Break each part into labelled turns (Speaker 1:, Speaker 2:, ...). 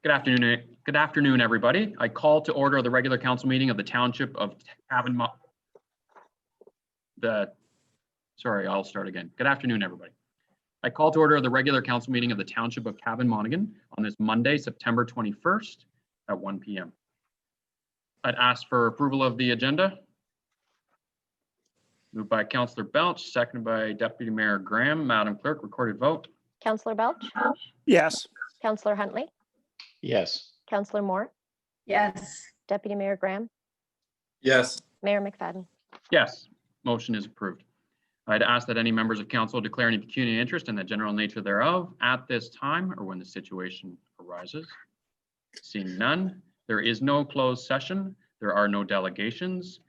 Speaker 1: Good afternoon, everybody. I call to order the regular council meeting of the Township of Cavan. I'll start again. Good afternoon, everybody. I call to order the regular council meeting of the Township of Cavan on this Monday, September 21st at 1 p.m. I'd ask for approval of the agenda. Moved by Councillor Belch, seconded by Deputy Mayor Graham. Madam Clerk, recorded vote.
Speaker 2: Councillor Belch?
Speaker 3: Yes.
Speaker 2: Councillor Huntley?
Speaker 4: Yes.
Speaker 2: Councillor Moore?
Speaker 5: Yes.
Speaker 2: Deputy Mayor Graham?
Speaker 4: Yes.
Speaker 2: Mayor McFadden?
Speaker 1: Yes, motion is approved. I'd ask that any members of council declare any pecuniary interest in the general nature thereof at this time or when the situation arises. Seeing none, there is no closed session. There are no delegations.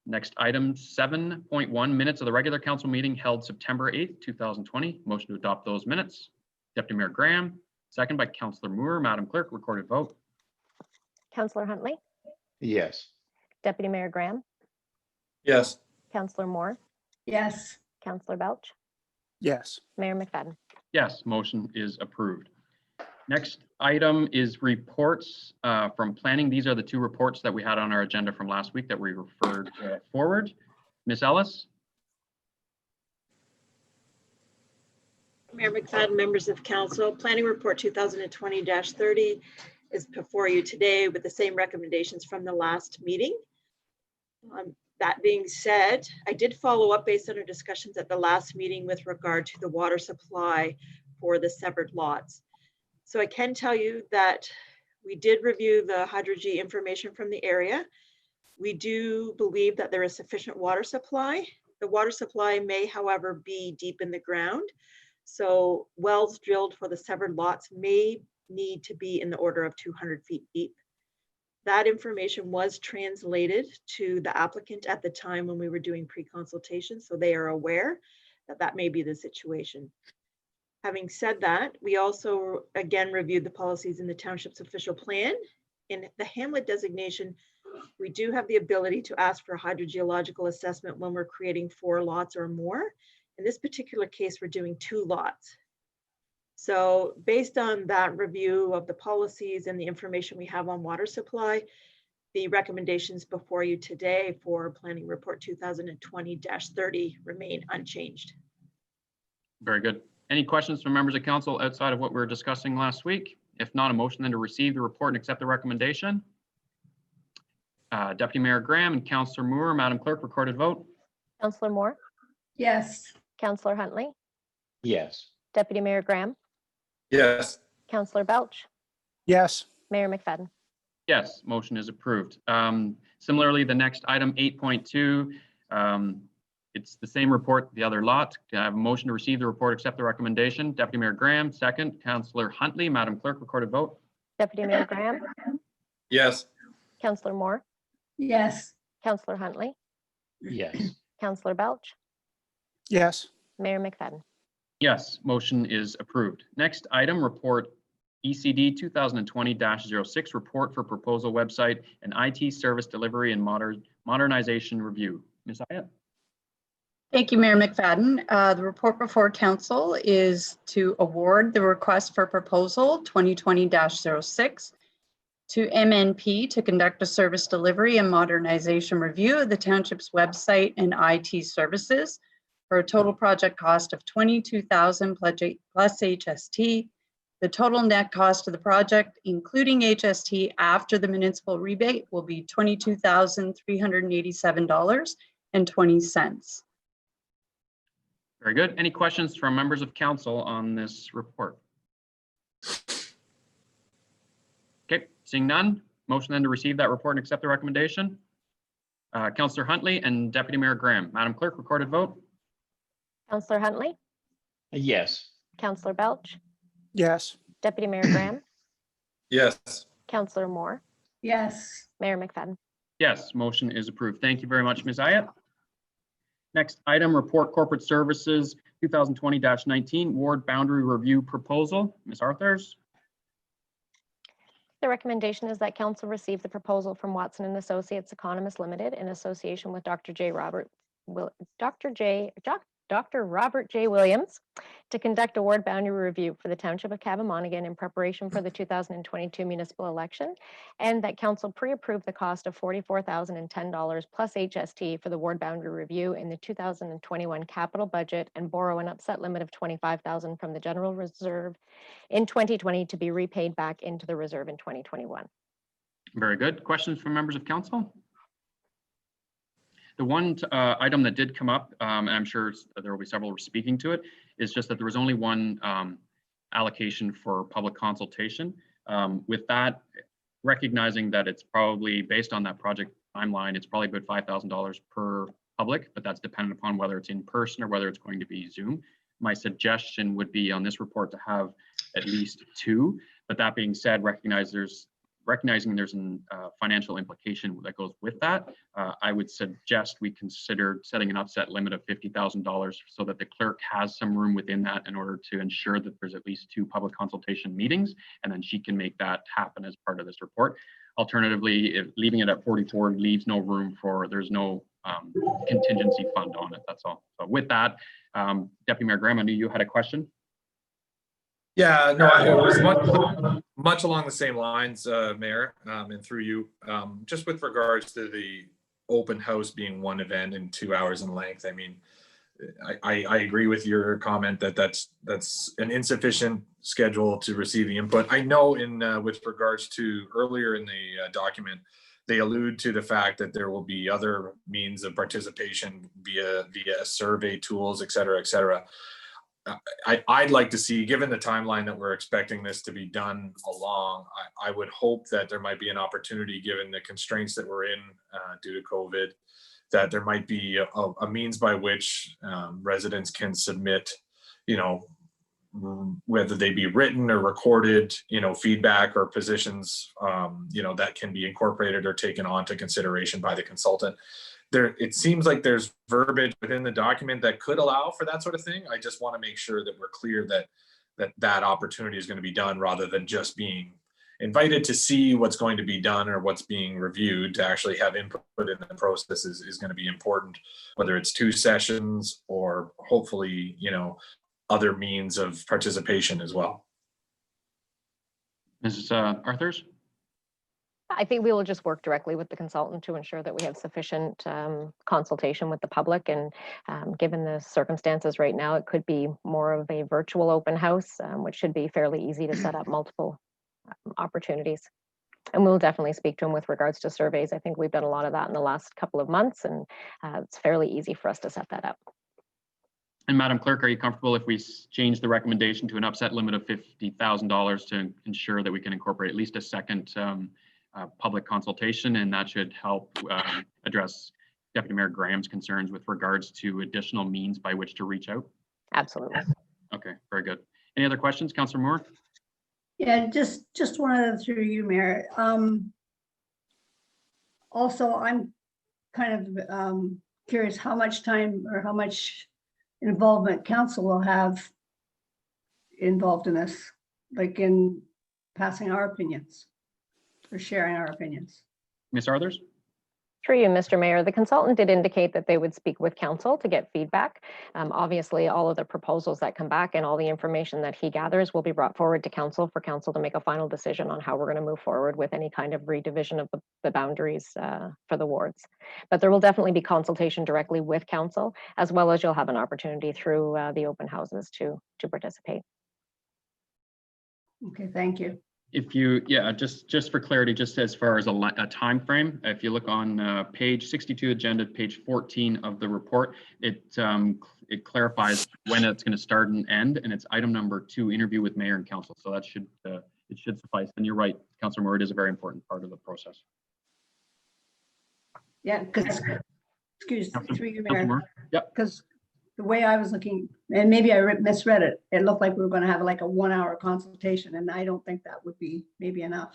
Speaker 1: Next item, 7.1, minutes of the regular council meeting held September 8th, 2020. Motion to adopt those minutes. Deputy Mayor Graham, second by Councillor Moore. Madam Clerk, recorded vote.
Speaker 2: Councillor Huntley?
Speaker 4: Yes.
Speaker 2: Deputy Mayor Graham?
Speaker 4: Yes.
Speaker 2: Councillor Moore?
Speaker 5: Yes.
Speaker 2: Councillor Belch?
Speaker 3: Yes.
Speaker 2: Mayor McFadden?
Speaker 1: Yes, motion is approved. Next item is reports from planning. These are the two reports that we had on our agenda from last week that we referred forward. Ms. Ellis?
Speaker 6: Mayor McFadden, members of council, Planning Report 2020-30 is before you today with the same recommendations from the last meeting. That being said, I did follow up based on our discussions at the last meeting with regard to the water supply for the severed lots. So I can tell you that we did review the hydrology information from the area. We do believe that there is sufficient water supply. The water supply may, however, be deep in the ground. So wells drilled for the severed lots may need to be in the order of 200 feet deep. That information was translated to the applicant at the time when we were doing pre-consultation, so they are aware that that may be the situation. Having said that, we also again reviewed the policies in the township's official plan. In the hamlet designation, we do have the ability to ask for a hydrogeological assessment when we're creating 4 lots or more. In this particular case, we're doing 2 lots. So based on that review of the policies and the information we have on water supply, the recommendations before you today for Planning Report 2020-30 remain unchanged.
Speaker 1: Very good. Any questions from members of council outside of what we were discussing last week? If not, a motion then to receive the report and accept the recommendation. Deputy Mayor Graham and Councillor Moore. Madam Clerk, recorded vote.
Speaker 2: Councillor Moore?
Speaker 5: Yes.
Speaker 2: Councillor Huntley?
Speaker 4: Yes.
Speaker 2: Deputy Mayor Graham?
Speaker 4: Yes.
Speaker 2: Councillor Belch?
Speaker 3: Yes.
Speaker 2: Mayor McFadden?
Speaker 1: Yes, motion is approved. Similarly, the next item, 8.2, it's the same report, the other lot. Can I have a motion to receive the report, accept the recommendation? Deputy Mayor Graham, second. Councillor Huntley. Madam Clerk, recorded vote.
Speaker 2: Deputy Mayor Graham?
Speaker 4: Yes.
Speaker 2: Councillor Moore?
Speaker 5: Yes.
Speaker 2: Councillor Huntley?
Speaker 4: Yes.
Speaker 2: Councillor Belch?
Speaker 3: Yes.
Speaker 2: Mayor McFadden?
Speaker 1: Yes, motion is approved. Next item, report ECD 2020-06, report for proposal website and IT service delivery and modernization review. Ms. Ayat?
Speaker 5: Thank you, Mayor McFadden. The report before council is to award the request for proposal 2020-06 to MNP to conduct a service delivery and modernization review of the township's website and IT services for a total project cost of $22,000 plus HST. The total net cost of the project, including HST after the municipal rebate, will be $22,387.20.
Speaker 1: Very good. Any questions from members of council on this report? Okay, seeing none, motion then to receive that report and accept the recommendation. Councillor Huntley and Deputy Mayor Graham. Madam Clerk, recorded vote.
Speaker 2: Councillor Huntley?
Speaker 4: Yes.
Speaker 2: Councillor Belch?
Speaker 3: Yes.
Speaker 2: Deputy Mayor Graham?
Speaker 4: Yes.
Speaker 2: Councillor Moore?
Speaker 5: Yes.
Speaker 2: Mayor McFadden?
Speaker 1: Yes, motion is approved. Thank you very much, Ms. Ayat. Next item, report corporate services 2020-19 ward boundary review proposal. Ms. Arthurs?
Speaker 2: The recommendation is that council receive the proposal from Watson and Associates Economists Limited in association with Dr. Dr. Robert J. Williams to conduct a ward boundary review for the Township of Cabot-Monaghan in preparation for the 2022 municipal election, and that council pre-approve the cost of $44,010 plus HST for the ward boundary review in the 2021 capital budget and borrow an upset limit of $25,000 from the general reserve in 2020 to be repaid back into the reserve in 2021.
Speaker 1: Very good. Questions from members of council? The one item that did come up, and I'm sure there will be several speaking to it, is just that there was only one allocation for public consultation. With that, recognizing that it's probably based on that project timeline, it's probably about $5,000 per public, but that's dependent upon whether it's in person or whether it's going to be Zoom. My suggestion would be on this report to have at least two, but that being said, recognizing there's a financial implication that goes with that, I would suggest we consider setting an upset limit of $50,000 so that the clerk has some room within that in order to ensure that there's at least two public consultation meetings, and then she can make that happen as part of this report. Alternatively, if leaving it at 44 leaves no room for, there's no contingency fund on it, that's all. So with that, Deputy Mayor Graham, I knew you had a question.
Speaker 7: Yeah, no, it was much along the same lines, Mayor, and through you, just with regards to the open house being one event and 2 hours in length. I mean, I agree with your comment that that's an insufficient schedule to receive the input. I know with regards to earlier in the document, they allude to the fact that there will be other means of participation via survey tools, et cetera, et cetera. I'd like to see, given the timeline that we're expecting this to be done along, I would hope that there might be an opportunity, given the constraints that we're in due to COVID, that there might be a means by which residents can submit, whether they be written or recorded, feedback or positions, that can be incorporated or taken on to consideration by the consultant. It seems like there's verbiage within the document that could allow for that sort of thing. I just want to make sure that we're clear that opportunity is going to be done, rather than just being invited to see what's going to be done or what's being reviewed. To actually have input in the process is going to be important, whether it's 2 sessions or hopefully, other means of participation as well.
Speaker 1: Mrs. Arthurs?
Speaker 2: I think we will just work directly with the consultant to ensure that we have sufficient consultation with the public. And given the circumstances right now, it could be more of a virtual open house, which should be fairly easy to set up multiple opportunities. And we'll definitely speak to him with regards to surveys. I think we've done a lot of that in the last couple of months, and it's fairly easy for us to set that up.
Speaker 1: And Madam Clerk, are you comfortable if we change the recommendation to an upset limit of $50,000 to ensure that we can incorporate at least a second public consultation, and that should help address Deputy Mayor Graham's concerns with regards to additional means by which to reach out?
Speaker 2: Absolutely.
Speaker 1: Okay, very good. Any other questions, Councillor Moore?
Speaker 8: Yeah, just one other through you, Mayor. Also, I'm kind of curious how much time or how much involvement council will have involved in this, like in passing our opinions or sharing our opinions.
Speaker 1: Ms. Arthurs?
Speaker 2: Through you, Mr. Mayor, the consultant did indicate that they would speak with council to get feedback. Obviously, all of the proposals that come back and all the information that he gathers will be brought forward to council for council to make a final decision on how we're going to move forward with any kind of redivision of the boundaries for the wards. But there will definitely be consultation directly with council, as well as you'll have an opportunity through the open houses to participate.
Speaker 8: Okay, thank you.
Speaker 1: If you, just for clarity, just as far as a time frame, if you look on page 62 agenda, page 14 of the report, it clarifies when it's going to start and end, and it's item number 2, interview with mayor and council. So that should it should suffice. And you're right, Councillor Moore, it is a very important part of the process.
Speaker 8: Yeah, because excuse through you, Mayor.
Speaker 1: Yep.
Speaker 8: Because the way I was looking, and maybe I misread it, it looked like we were going to have like a 1-hour consultation, and I don't think that would be maybe enough.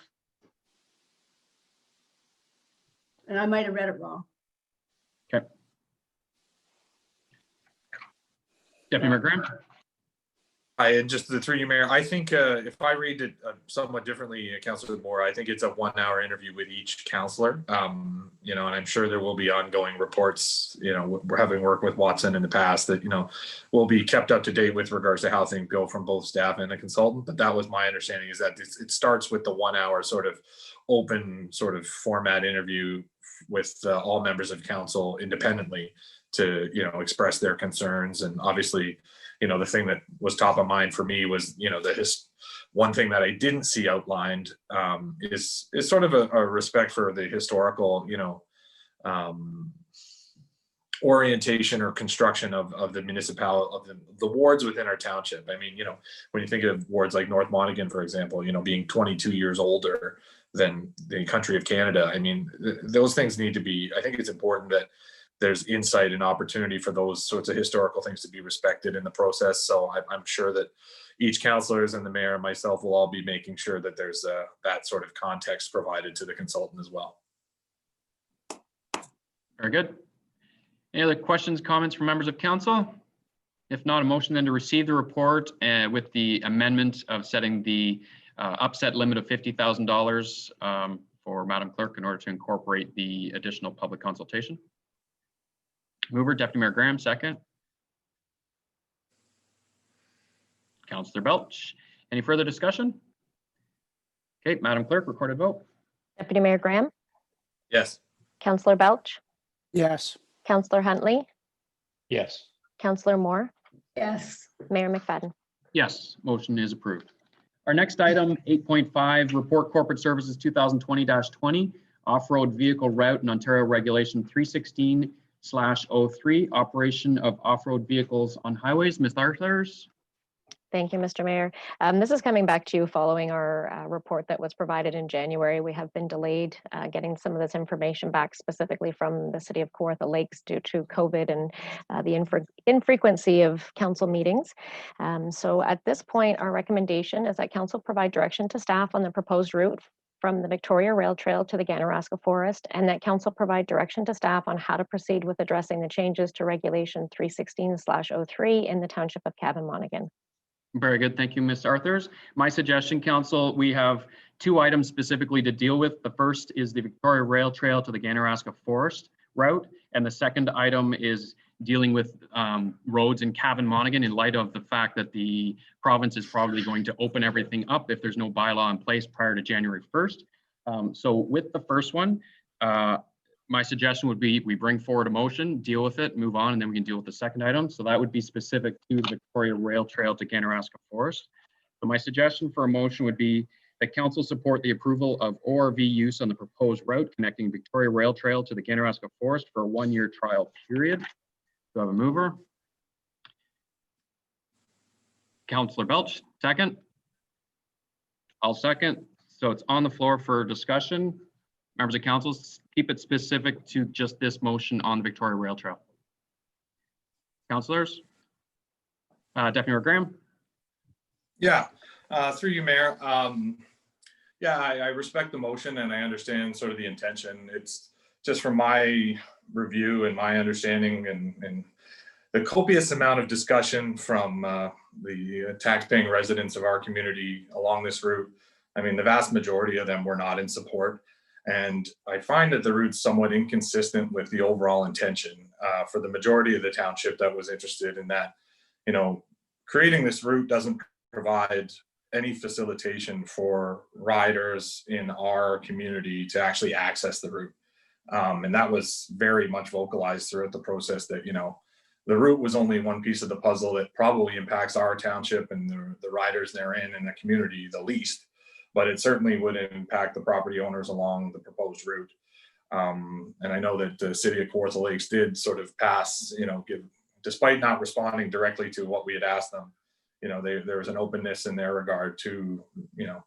Speaker 8: And I might have read it wrong.
Speaker 1: Okay. Deputy Mayor Graham?
Speaker 7: I just through you, Mayor. I think if I read it somewhat differently, Councillor Moore, I think it's a 1 hour interview with each councillor. You know, and I'm sure there will be ongoing reports. You know, we're having worked with Watson in the past that, you know, will be kept up to date with regards to how things go from both staff and the consultant. But that was my understanding, is that it starts with the 1 hour sort of open sort of format interview with all members of council independently to, you know, express their concerns. And obviously, you know, the thing that was top of mind for me was, you know, one thing that I didn't see outlined is sort of a respect for the historical, you know, orientation or construction of the municipality, of the wards within our township. I mean, you know, when you think of wards like North Monaghan, for example, you know, being 22 years older than the country of Canada. I mean, those things need to be, I think it's important that there's insight and opportunity for those sorts of historical things to be respected in the process. So I'm sure that each councillors and the mayor and myself will all be making sure that there's that sort of context provided to the consultant as well.
Speaker 1: Very good. Any other questions, comments from members of council? If not, a motion then to receive the report with the amendment of setting the upset limit of $50,000 for Madam Clerk in order to incorporate the additional public consultation. Mover, Deputy Mayor Graham, second. Councillor Belch. Any further discussion? Okay, Madam Clerk, recorded vote.
Speaker 2: Deputy Mayor Graham,
Speaker 7: Yes.
Speaker 2: Councillor Belch,
Speaker 3: Yes.
Speaker 2: Councillor Huntley,
Speaker 4: Yes.
Speaker 2: Councillor Moore,
Speaker 8: Yes.
Speaker 2: Mayor McFadden.
Speaker 1: Yes, motion is approved. Our next item, 8.5, Report Corporate Services 2020-20, Off-Road Vehicle Route and Ontario Regulation 316/03, Operation of Off-Road Vehicles on Highways. Ms. Arthurs?
Speaker 2: Thank you, Mr. Mayor. This is coming back to you following our report that was provided in January. We have been delayed getting some of this information back, specifically from the City of Kawartha Lakes, due to COVID and the infrequency of council meetings. So at this point, our recommendation is that council provide direction to staff on the proposed route from the Victoria Rail Trail to the Ganaraska Forest, and that council provide direction to staff on how to proceed with addressing the changes to Regulation 316/03 in the Township of Cavan Monaghan.
Speaker 1: Very good. Thank you, Ms. Arthurs. My suggestion, council, we have 2 items specifically to deal with. The first is the Victoria Rail Trail to the Ganaraska Forest route. And the second item is dealing with roads in Cavan Monaghan in light of the fact that the province is probably going to open everything up if there's no bylaw in place prior to January 1st. So with the first one, my suggestion would be we bring forward a motion, deal with it, move on, and then we can deal with the second item. So that would be specific to the Victoria Rail Trail to Ganaraska Forest. So my suggestion for a motion would be that council support the approval of ORV use on the proposed route connecting Victoria Rail Trail to the Ganaraska Forest for a 1-year trial period. Do I have a mover? Councillor Belch, second. I'll second. So it's on the floor for discussion. Members of council, keep it specific to just this motion on the Victoria Rail Trail. Councillors? Deputy Mayor Graham?
Speaker 7: Yeah, through you, Mayor. Yeah, I respect the motion and I understand sort of the intention. It's just from my review and my understanding and the copious amount of discussion from the tax-paying residents of our community along this route. I mean, the vast majority of them were not in support. And I find that the route's somewhat inconsistent with the overall intention for the majority of the township that was interested in that. You know, creating this route doesn't provide any facilitation for riders in our community to actually access the route. And that was very much vocalized throughout the process that, you know, the route was only one piece of the puzzle that probably impacts our township and the riders therein and the community the least. But it certainly would impact the property owners along the proposed route. And I know that the City of Kawartha Lakes did sort of pass, you know, despite not responding directly to what we had asked them, you know, there was an openness in their regard to, you know,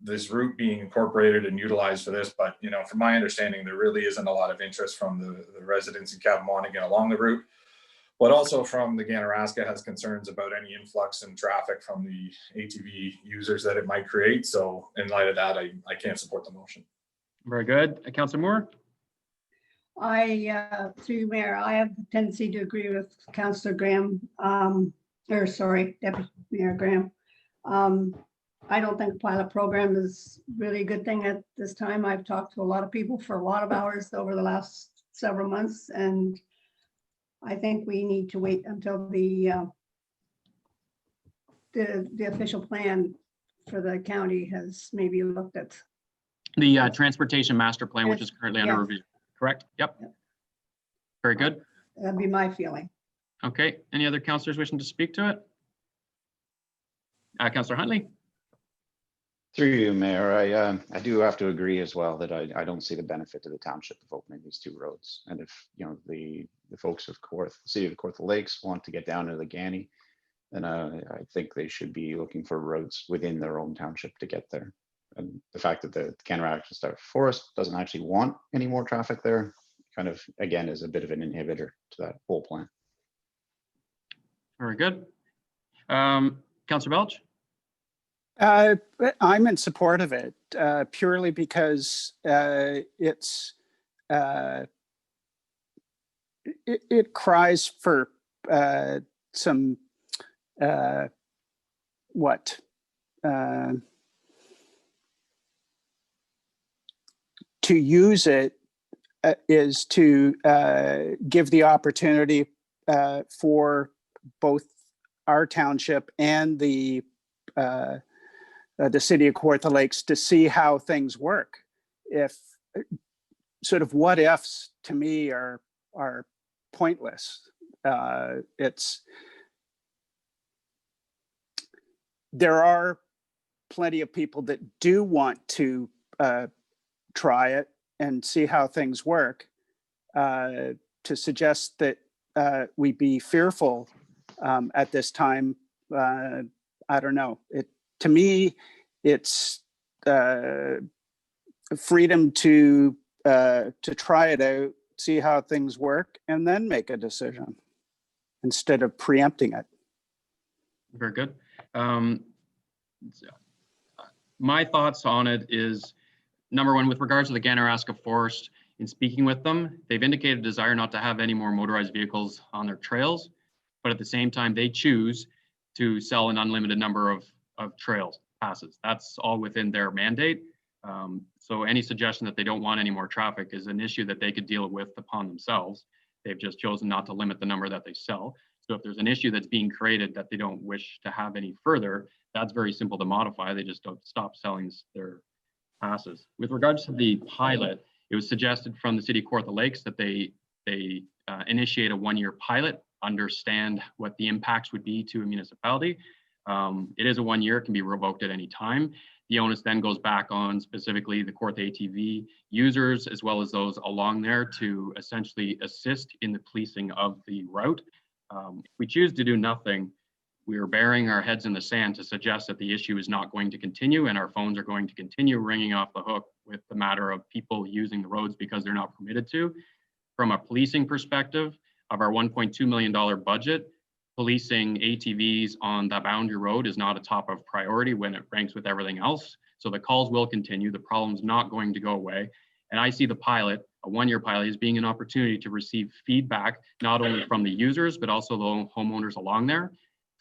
Speaker 7: this route being incorporated and utilized for this. But, you know, from my understanding, there really isn't a lot of interest from the residents in Cavan Monaghan along the route. But also from the Ganaraska has concerns about any influx in traffic from the ATV users that it might create. So in light of that, I can't support the motion.
Speaker 1: Very good. Councillor Moore?
Speaker 8: Through Mayor, I have a tendency to agree with Councillor Graham. or sorry, Deputy Mayor Graham. I don't think a pilot program is really a good thing at this time. I've talked to a lot of people for a lot of hours over the last several months, and I think we need to wait until the official plan for the county has maybe looked at.
Speaker 1: The transportation master plan, which is currently under
Speaker 8: Yeah.
Speaker 1: review, correct? Yep.
Speaker 8: Yep.
Speaker 1: Very good.
Speaker 8: That'd be my feeling.
Speaker 1: Okay, any other councillors wishing to speak to it? Councillor Huntley?
Speaker 9: Through you, Mayor, I do have to agree as well that I don't see the benefit to the township of opening these two roads. And if, you know, the folks of the city of Kawartha Lakes want to get down to the Ganney, then I think they should be looking for roads within their own township to get there. And the fact that the Ganaraska Forest doesn't actually want any more traffic there kind of, again, is a bit of an inhibitor to that whole plan.
Speaker 1: Very good. Councillor Belch?
Speaker 3: I'm in support of it purely because it cries for some to use it is to give the opportunity for both our township and the city of Kawartha Lakes to see how things work. If sort of what ifs to me are pointless. There are plenty of people that do want to try it and see how things work. To suggest that we be fearful at this time, I don't know. To me, it's freedom to try it out, see how things work, and then make a decision instead of preempting it.
Speaker 1: Very good. My thoughts on it is, number one, with regards to the Ganaraska Forest, in speaking with them, they've indicated a desire not to have any more motorized vehicles on their trails, but at the same time, they choose to sell an unlimited number of trails passes. That's all within their mandate. So any suggestion that they don't want any more traffic is an issue that they could deal with upon themselves. They've just chosen not to limit the number that they sell. So if there's an issue that's being created that they don't wish to have any further, that's very simple to modify. They just don't stop selling their passes. With regards to the pilot, it was suggested from the city of Kawartha Lakes that they initiate a one-year pilot, understand what the impacts would be to a municipality. It is a 1 year, it can be revoked at any time. The onus then goes back on specifically the Kawartha ATV users, as well as those along there, to essentially assist in the policing of the route. If we choose to do nothing, we are burying our heads in the sand to suggest that the issue is not going to continue and our phones are going to continue ringing off the hook with the matter of people using the roads because they're not permitted to. From a policing perspective, of our $1.2 million budget, policing ATVs on the boundary road is not a top of priority when it ranks with everything else. So the calls will continue. The problem's not going to go away. And I see the pilot, a one-year pilot, as being an opportunity to receive feedback, not only from the users, but also the homeowners along there.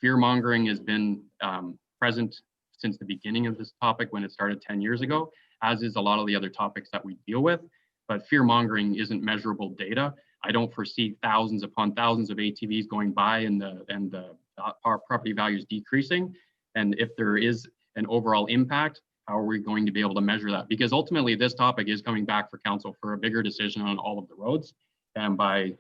Speaker 1: Fear mongering has been present since the beginning of this topic when it started 10 years ago, as is a lot of the other topics that we deal with. But fear mongering isn't measurable data. I don't foresee thousands upon thousands of ATVs going by and our property values decreasing. And if there is an overall impact, how are we going to be able to measure that? Because ultimately this topic is coming back for council for a bigger decision on all of the roads. And by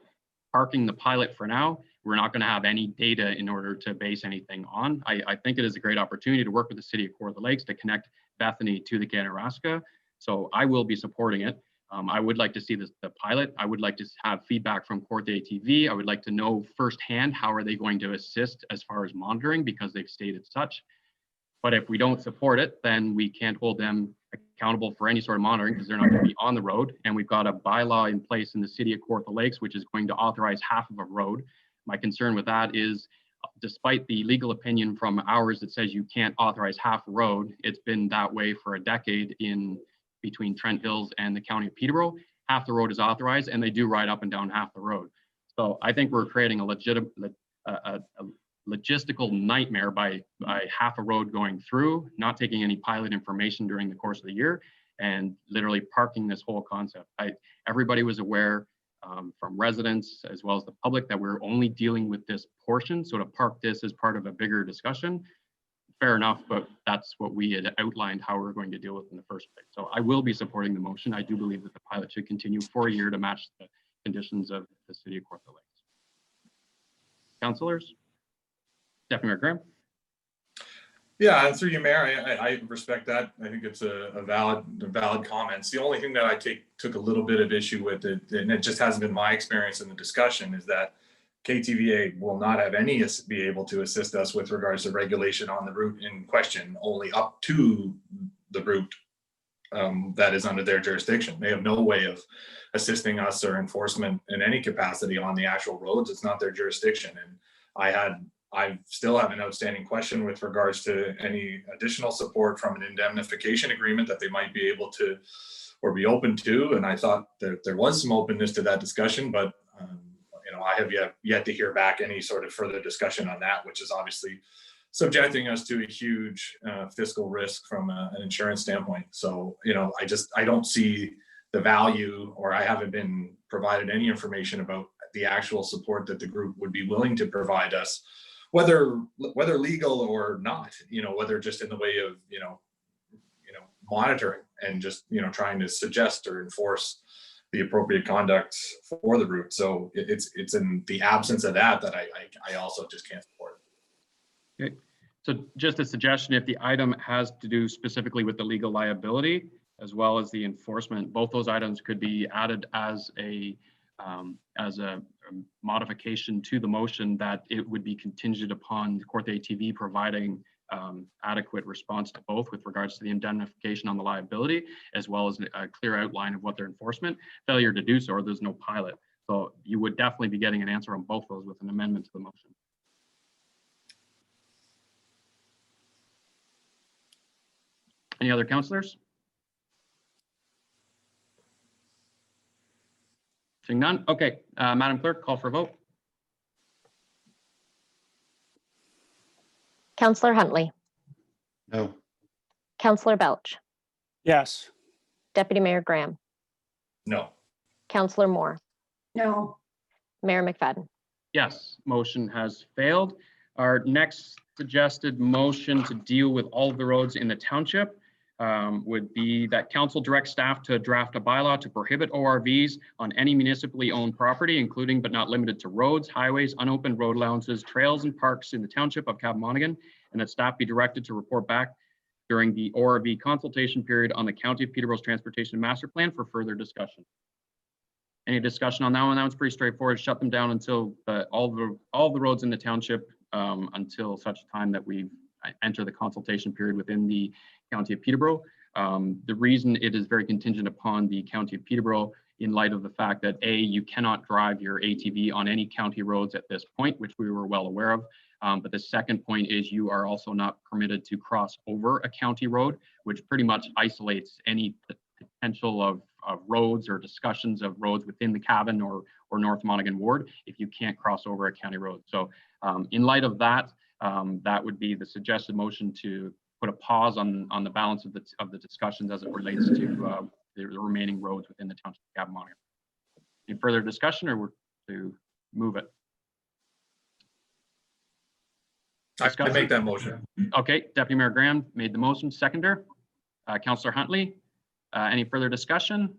Speaker 1: parking the pilot for now, we're not going to have any data in order to base anything on. I think it is a great opportunity to work with the city of Kawartha Lakes to connect Bethany to the Ganaraska. So I will be supporting it. I would like to see the pilot. I would like to have feedback from Kawartha ATV. I would like to know firsthand how are they going to assist as far as monitoring, because they've stated such. But if we don't support it, then we can't hold them accountable for any sort of monitoring because they're not going to be on the road. And we've got a bylaw in place in the city of Kawartha Lakes, which is going to authorize half of a road. My concern with that is, despite the legal opinion from ours that says you can't authorize half a road, it's been that way for a decade in between Trent Hills and the county of Peterborough. Half the road is authorized and they do ride up and down half the road. So I think we're creating a legitimate, logistical nightmare by half a road going through, not taking any pilot information during the course of the year, and literally parking this whole concept. Everybody was aware from residents as well as the public that we're only dealing with this portion. So to park this as part of a bigger discussion, fair enough, but that's what we had outlined how we're going to deal with in the first place. So I will be supporting the motion. I do believe that the pilot should continue for a year to match the conditions of the city of Kawartha Lakes. Councilors? Deputy Mayor Graham?
Speaker 7: Yeah, and through you, Mayor, I respect that. I think it's a valid comments. The only thing that I took a little bit of issue with it, and it just hasn't been my experience in the discussion, is that KTVA will not have any be able to assist us with regards to regulation on the route in question, only up to the route that is under their jurisdiction. They have no way of assisting us or enforcement in any capacity on the actual roads. It's not their jurisdiction. And I still have an outstanding question with regards to any additional support from an indemnification agreement that they might be able to or be open to. And I thought that there was some openness to that discussion, but I have yet to hear back any sort of further discussion on that, which is obviously subjecting us to a huge fiscal risk from an insurance standpoint. So, I don't see the value, or I haven't been provided any information about the actual support that the group would be willing to provide us, whether legal or not, whether just in the way of, monitoring and just, trying to suggest or enforce the appropriate conduct for the route. So it's in the absence of that I also just can't support it.
Speaker 1: Okay. So just a suggestion, if the item has to do specifically with the legal liability as well as the enforcement, both those items could be added as a modification to the motion, that it would be contingent upon Kawartha ATV providing adequate response to both with regards to the indemnification on the liability, as well as a clear outline of what their enforcement. Failure to do so, or there's no pilot. So you would definitely be getting an answer on both those with an amendment to the motion. Any other councillors? Seeing none. Okay, Madam Clerk, call for a vote.
Speaker 2: Councillor Huntley,
Speaker 9: No.
Speaker 2: Councillor Belch,
Speaker 3: Yes.
Speaker 2: Deputy Mayor Graham,
Speaker 7: No.
Speaker 2: Councillor Moore,
Speaker 8: No,
Speaker 2: Mayor McFadden.
Speaker 1: Yes, motion has failed. Our next suggested motion to deal with all of the roads in the township would be that council direct staff to draft a bylaw to prohibit ORVs on any municipally owned property, including but not limited to roads, highways, unopened road allowances, trails, and parks in the township of Cabamonagan, and that staff be directed to report back during the ORV consultation period on the County of Peterborough's Transportation Master Plan for further discussion. Any discussion on that one? That one's pretty straightforward. Shut them down until all the roads in the township until such time that we enter the consultation period within the County of Peterborough. The reason it is very contingent upon the County of Peterborough, in light of the fact that A, you cannot drive your ATV on any county roads at this point, which we were well aware of. But the second point is you are also not permitted to cross over a county road, which pretty much isolates any potential of roads or discussions of roads within the Cavan or North Monaghan ward if you can't cross over a county road. So in light of that, that would be the suggested motion to put a pause on the balance of the discussions as it relates to the remaining roads within the township of Cavan. Any further discussion, or to move it?
Speaker 7: I make that motion.
Speaker 1: Okay, Deputy Mayor Graham made the motion, seconder. Councillor Huntley, any further discussion?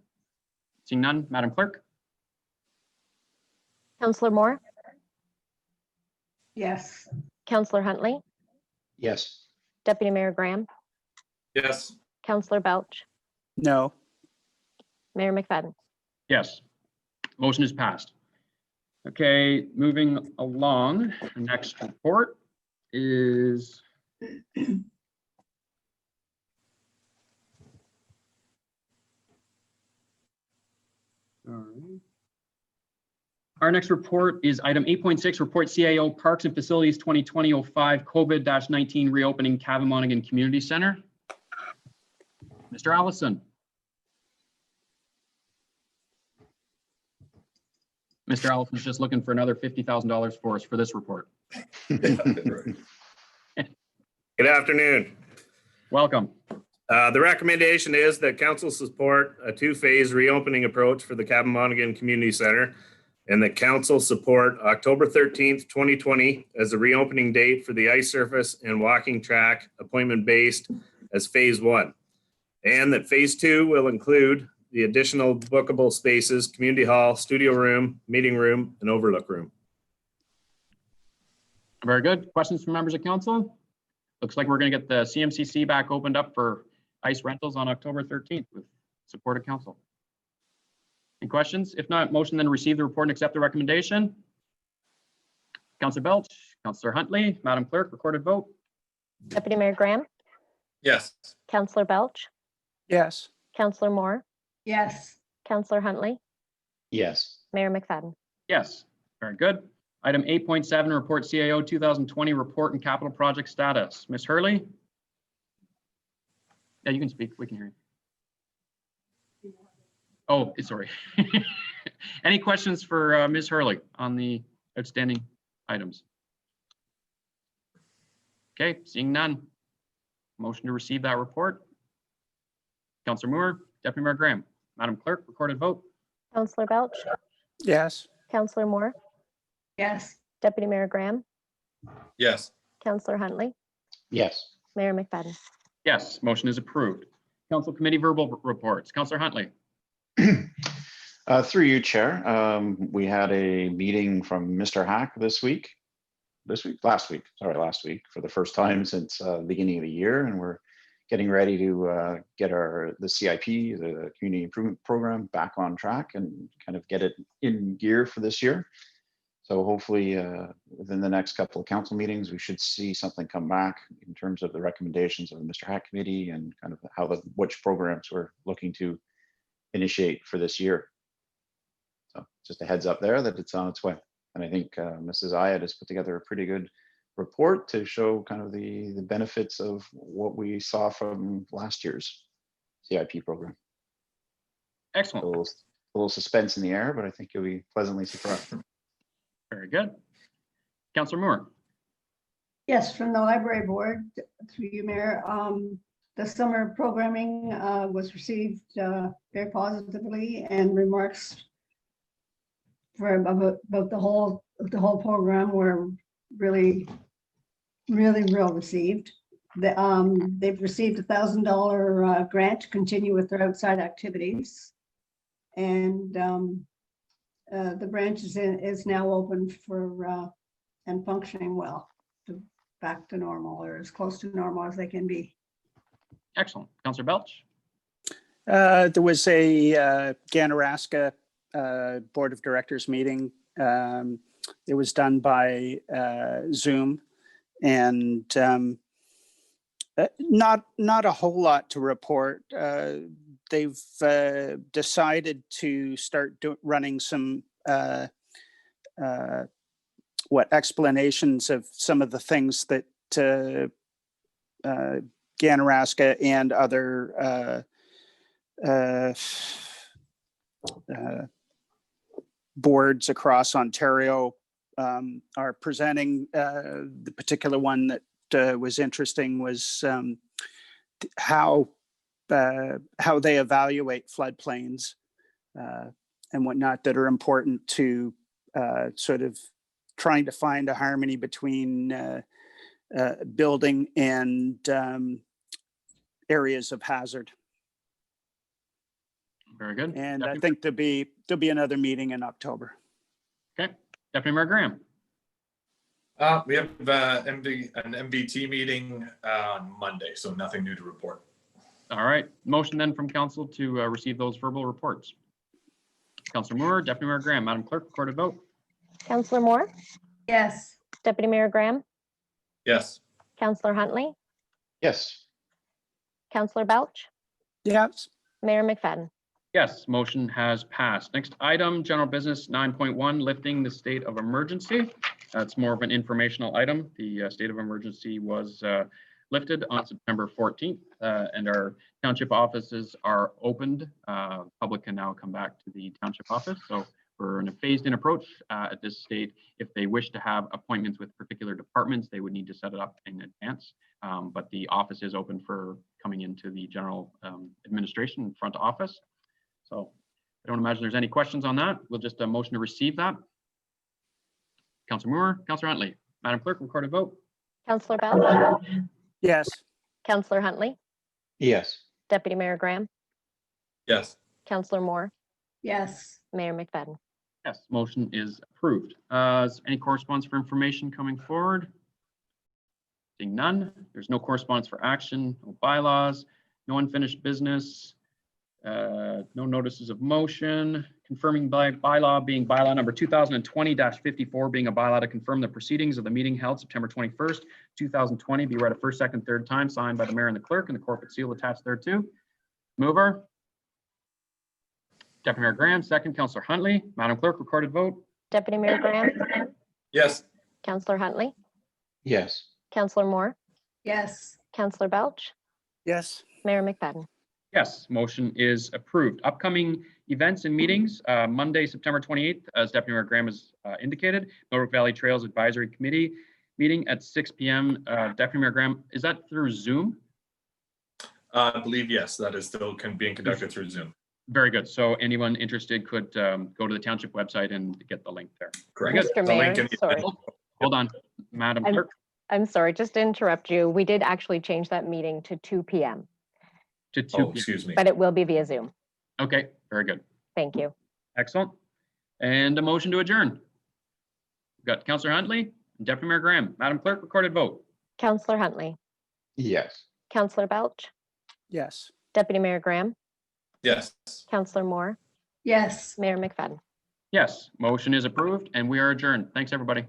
Speaker 1: Seeing none, Madam Clerk?
Speaker 2: Councillor Moore,
Speaker 8: yes,
Speaker 2: Councillor Huntley,
Speaker 9: Yes.
Speaker 2: Deputy Mayor Graham,
Speaker 7: Yes.
Speaker 2: Councillor Belch,
Speaker 3: No.
Speaker 2: Mayor McFadden.
Speaker 1: Yes, motion is passed. Okay, moving along, the next report is all right. Our next report is item 8.6, report CAO Parks and Facilities 2020-05 COVID-19 reopening Cavan Community Center. Mr. Allison. Mr. Allison's just looking for another $50,000 for us for this report.
Speaker 7: Right.
Speaker 10: Good afternoon.
Speaker 1: Welcome.
Speaker 10: The recommendation is that council support a two-phase reopening approach for the Cabin Monaghan Community Center, and that council support October 13th, 2020 as the reopening date for the ice surface and walking track appointment-based as phase 1. And that phase 2 will include the additional bookable spaces, community hall, studio room, meeting room, and overlook room.
Speaker 1: Very good. Questions from members of council? Looks like we're going to get the CMCC back opened up for ice rentals on October 13th with support of council. Any questions? If not, motion then receive the report and accept the recommendation. Councillor Belch, Councillor Huntley, Madam Clerk, recorded vote.
Speaker 2: Deputy Mayor Graham,
Speaker 7: Yes.
Speaker 2: Councillor Belch,
Speaker 3: Yes.
Speaker 2: Councillor Moore,
Speaker 8: Yes.
Speaker 2: Councillor Huntley,
Speaker 9: Yes.
Speaker 2: Mayor McFadden.
Speaker 1: Yes, very good. Item 8.7, report CAO 2020 report and capital project status. Ms. Hurley? Yeah, you can speak. We can hear you. Oh, sorry. Any questions for Ms. Hurley on the outstanding items? Okay, seeing none. Motion to receive that report. Councillor Moore, Deputy Mayor Graham. Madam Clerk, recorded vote.
Speaker 2: Councillor Belch,
Speaker 3: Yes.
Speaker 2: Councillor Moore,
Speaker 8: Yes.
Speaker 2: Deputy Mayor Graham,
Speaker 7: Yes.
Speaker 2: Councillor Huntley,
Speaker 9: Yes.
Speaker 2: Mayor McFadden.
Speaker 1: Yes, motion is approved. Council committee verbal reports. Councillor Huntley.
Speaker 9: Through you, Chair, we had a meeting from Mr. Hack last week, last week, for the first time since the beginning of the year. And we're getting ready to get the CIP, the Community Improvement Program, back on track and kind of get it in gear for this year. So hopefully within the next couple of council meetings, we should see something come back in terms of the recommendations of the Mr. Hack Committee and kind of which programs we're looking to initiate for this year. So just a heads up there that it's on its way. And I think Mrs. Ayad has put together a pretty good report to show kind of the benefits of what we saw from last year's CIP program.
Speaker 1: Excellent.
Speaker 9: A little suspense in the air, but I think you'll be pleasantly surprised.
Speaker 1: Very good. Councillor Moore.
Speaker 8: Yes, from the library board, through you, Mayor. The summer programming was received very positively, and remarks about the whole program were really well received. They've received $1,000 grant to continue with their outside activities, and the branch is now open for and functioning well, back to normal, or as close to normal as they can be.
Speaker 1: Excellent. Councillor Belch.
Speaker 3: There was a Ganaraska Board of Directors meeting. It was done by Zoom, and not a whole lot to report. They've decided to start running some explanations of some of the things that Ganaraska and other boards across Ontario are presenting. The particular one that was interesting was how they evaluate floodplains and whatnot that are important to sort of trying to find a harmony between building and areas of hazard.
Speaker 1: Very good.
Speaker 3: And
Speaker 1: Deputy
Speaker 3: I think there'll be another meeting in October.
Speaker 1: Okay. Deputy Mayor Graham.
Speaker 7: We have an MVT meeting on Monday, so nothing new to report.
Speaker 1: All right. Motion then from council to receive those verbal reports. Councillor Moore, Deputy Mayor Graham. Madam Clerk, recorded vote.
Speaker 2: Councillor Moore,
Speaker 8: Yes.
Speaker 2: Deputy Mayor Graham,
Speaker 7: Yes.
Speaker 2: Councillor Huntley,
Speaker 9: Yes.
Speaker 2: Councillor Belch,
Speaker 3: Yes.
Speaker 2: Mayor McFadden.
Speaker 1: Yes, motion has passed. Next item, general business 9.1, lifting the state of emergency. That's more of an informational item. The state of emergency was lifted on September 14th, and our township offices are opened. Public can now come back to the township office. So for a phased-in approach at this state. If they wish to have appointments with particular departments, they would need to set it up in advance. But the office is open for coming into the general administration front office. So I don't imagine there's any questions on that. We'll just motion to receive that. Councillor Moore, Councillor Huntley. Madam Clerk, recorded vote.
Speaker 2: Councillor Bell,
Speaker 3: Yes.
Speaker 2: Councillor Huntley,
Speaker 9: Yes.
Speaker 2: Deputy Mayor Graham,
Speaker 7: Yes.
Speaker 2: Councillor Moore,
Speaker 8: Yes.
Speaker 2: Mayor McFadden.
Speaker 1: Yes, motion is approved. Is any correspondence for information coming forward? Seeing none, there's no correspondence for action, no bylaws, no unfinished business, no notices of motion, confirming by bylaw being bylaw number 2020-54 being a bylaw to confirm the proceedings of the meeting held September 21st, 2020 be read a first, second, third time, signed by the mayor and the clerk and the corporate seal attached thereto. Mover. Deputy Mayor Graham, second. Councillor Huntley. Madam Clerk, recorded vote.
Speaker 2: Deputy Mayor Graham,
Speaker 7: Yes.
Speaker 2: Councillor Huntley,
Speaker 9: Yes.
Speaker 2: Councillor Moore,
Speaker 8: Yes.
Speaker 2: Councillor Belch,
Speaker 3: Yes.
Speaker 2: Mayor McFadden.
Speaker 1: Yes, motion is approved. Upcoming events and meetings, Monday, September 28th, as Deputy Mayor Graham has indicated, Millbrook Valley Trails Advisory Committee meeting at 6 p.m. Deputy Mayor Graham, is that through Zoom?
Speaker 7: I believe, yes, that is still being conducted through Zoom.
Speaker 1: Very good. So anyone interested could go to the township website and get the link there.
Speaker 7: Correct.
Speaker 2: Mr.
Speaker 7: The link
Speaker 2: Mayor,
Speaker 7: in the-
Speaker 2: sorry.
Speaker 1: Hold on, Madam
Speaker 2: I'm-
Speaker 1: Clerk,
Speaker 2: I'm sorry, just to interrupt you. We did actually change that meeting to 2 p.m.,
Speaker 1: to 2
Speaker 7: Oh,
Speaker 1: p.m.
Speaker 7: excuse me.
Speaker 2: but it will be via Zoom.
Speaker 1: Okay, very good.
Speaker 2: Thank you.
Speaker 1: Excellent. And a motion to adjourn. We've got Councillor Huntley and Deputy Mayor Graham. Madam Clerk, recorded vote.
Speaker 2: Councillor Huntley,
Speaker 9: Yes.
Speaker 2: Councillor Belch,
Speaker 3: Yes.
Speaker 2: Deputy Mayor Graham,
Speaker 7: Yes.
Speaker 2: Councillor Moore,
Speaker 8: Yes.
Speaker 2: Mayor McFadden.
Speaker 1: Yes, motion is approved and we are adjourned. Thanks, everybody.